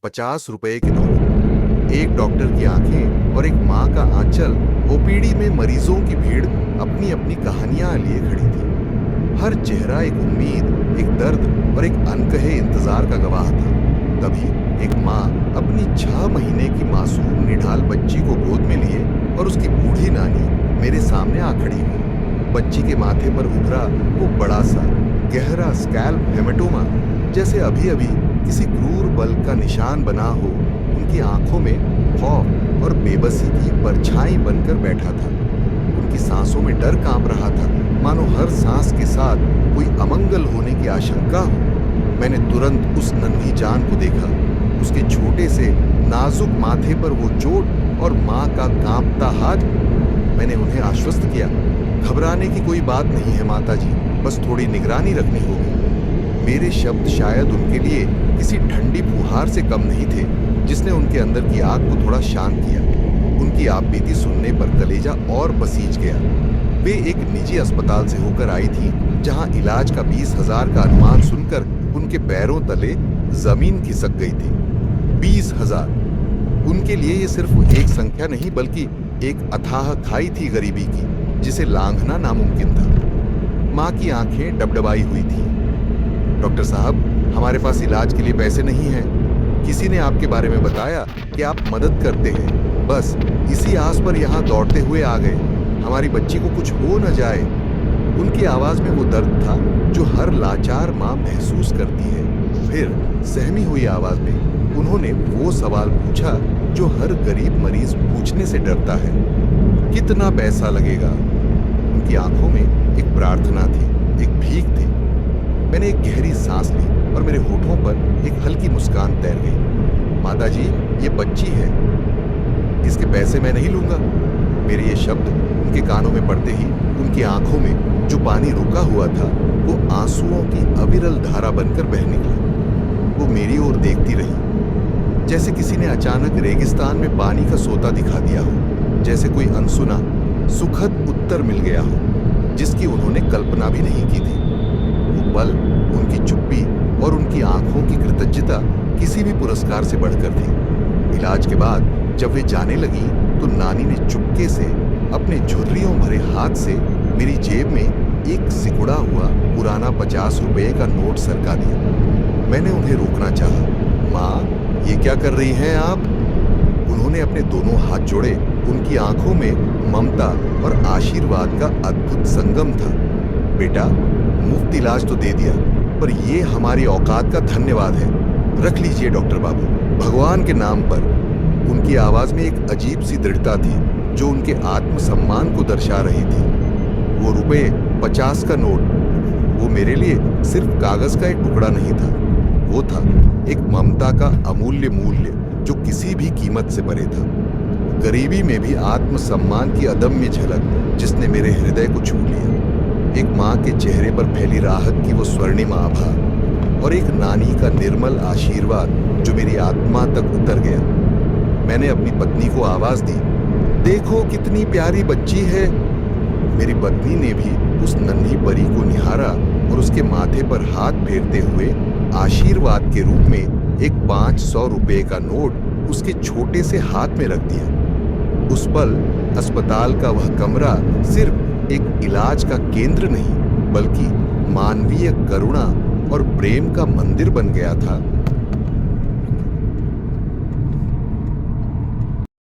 50 रुपए के नोट, एक डॉक्टर की आंखें और एक माँ का आंचल। ओपीडी में मरीजों की भीड़ अपनी अपनी कहानियां लिए खड़ी थी। हर चेहरा एक उम्मीद, एक दर्द और एक अनकहे इंतजार का गवाह था। तभी एक माँ अपनी 6 महीने की मासूम निढाल बच्ची को गोद में लिए और उसकी बूढ़ी नानी मेरे सामने आ खड़ी हुई। बच्ची के माथे पर उभरा वो बड़ा सा गहरा स्कैल्प हेमेटोमा, जैसे अभी अभी किसी क्रूर बल का निशान बना हो, उनकी आंखों में खौफ और बेबसी की परछाई बनकर बैठा था। उनकी सांसों में डर कांप रहा था, मानो हर सांस के साथ कोई अमंगल होने की आशंका हो। मैंने तुरंत उस नन्ही जान को देखा, उसके छोटे से नाजुक माथे पर वो चोट और माँ का कांपता हाथ। मैंने उन्हें आश्वस्त किया, घबराने की कोई बात नहीं है माताजी, बस थोड़ी निगरानी रखनी होगी। मेरे शब्द शायद उनके लिए किसी ठंडी फुहार से कम नहीं थे, जिसने उनके अंदर की आग को थोड़ा शांत किया। उनकी आपबीती सुनने पर कलेजा और पसीज गया। वे एक निजी अस्पताल से होकर आई थी, जहां इलाज का 20,000 का अनुमान सुनकर उनके पैरों तले जमीन खिसक गई थी। 20,000! उनके लिए ये सिर्फ एक संख्या नहीं, बल्कि एक अथाह खाई थी गरीबी की, जिसे लांघना नामुमकिन था। माँ की आंखें डबडबाई हुई थी। डॉक्टर साहब, हमारे पास इलाज के लिए पैसे नहीं हैं। किसी ने आपके बारे में बताया कि आप मदद करते हैं, बस इसी आस पर यहाँ दौड़ते हुए आ गए। हमारी बच्ची को कुछ हो न जाए। उनकी आवाज में वो दर्द था जो हर लाचार माँ महसूस करती है। फिर सहमी हुई आवाज में उन्होंने वो सवाल पूछा जो हर गरीब मरीज पूछने से डरता है, कितना पैसा लगेगा? उनकी आंखों में एक प्रार्थना थी, एक भीख थी। मैंने एक गहरी सांस ली और मेरे होठों पर एक हल्की मुस्कान तैर गई। माताजी, ये बच्ची है, इसके पैसे मैं नहीं लूंगा। मेरे ये शब्द उनके कानों में पड़ते ही उनकी आंखों में जो पानी रुका हुआ था वो आंसुओं की अविरल धारा बनकर बह निकला। वो मेरी ओर देखती रही, जैसे किसी ने अचानक रेगिस्तान में पानी का सोता दिखा दिया हो, जैसे कोई अनसुना सुखद उत्तर मिल गया हो जिसकी उन्होंने कल्पना भी नहीं की थी। वो पल, उनकी चुप्पी और उनकी आंखों की कृतज्ञता किसी भी पुरस्कार से बढ़कर थी। इलाज के बाद जब वे जाने लगी तो नानी ने चुपके से अपने झुर्रियों भरे हाथ से मेरी जेब में एक सिकुड़ा हुआ पुराना 50 रुपए का नोट सरका दिया। मैंने उन्हें रोकना चाहा। माँ, ये क्या कर रही हैं आप? उन्होंने अपने दोनों हाथ जोड़े। उनकी आंखों में ममता और आशीर्वाद का अद्भुत संगम था। बेटा, मुफ्त इलाज तो दे दिया, पर ये हमारी औकात का धन्यवाद है। रख लीजिए डॉक्टर बाबू, भगवान के नाम पर। उनकी आवाज में एक अजीब सी दृढ़ता थी जो उनके आत्मसम्मान को दर्शा रही थी। वो रुपए 50 का नोट, वो मेरे लिए सिर्फ कागज का एक टुकड़ा नहीं था, वो था एक ममता का अमूल्य मूल्य जो किसी भी कीमत से परे था। गरीबी में भी आत्मसम्मान की अदम्य झलक जिसने मेरे हृदय को छू लिया। एक माँ के चेहरे पर फैली राहत की वो स्वर्णिम आभा और एक नानी का निर्मल आशीर्वाद जो मेरी आत्मा तक उतर गया। मैंने अपनी पत्नी को आवाज दी, देखो कितनी प्यारी बच्ची है। मेरी पत्नी ने भी उस नन्ही परी को निहारा और उसके माथे पर हाथ फेरते हुए आशीर्वाद के रूप में एक 500 रुपए का नोट उसके छोटे से हाथ में रख दिया। उस पल अस्पताल का वह कमरा सिर्फ एक इलाज का केंद्र नहीं, बल्कि मानवीय करुणा और प्रेम का मंदिर बन गया था।